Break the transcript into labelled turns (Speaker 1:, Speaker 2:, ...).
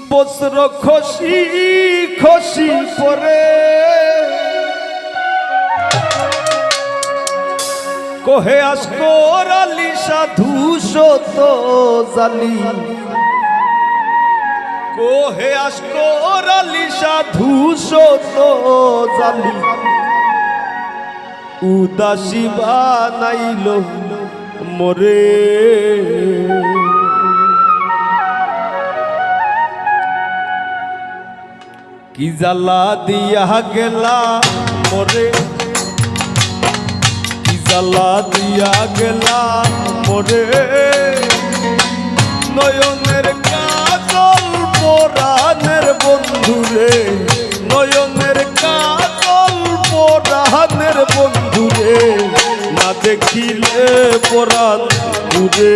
Speaker 1: বস্ত্র খসি খসি পরে কোহে আসকর আলী সাধু সত জালি কোহে আসকর আলী সাধু সত জালি উদাসী বানাইল মোরে কি জ্বালা দিয়া গেলা মোরে কি জ্বালা দিয়া গেলা মোরে নয়নের কাজল পরাণের বন্ধুরে নয়নের কাজল পরাণের বন্ধুরে না দেখিলে পরাণ ঘুরে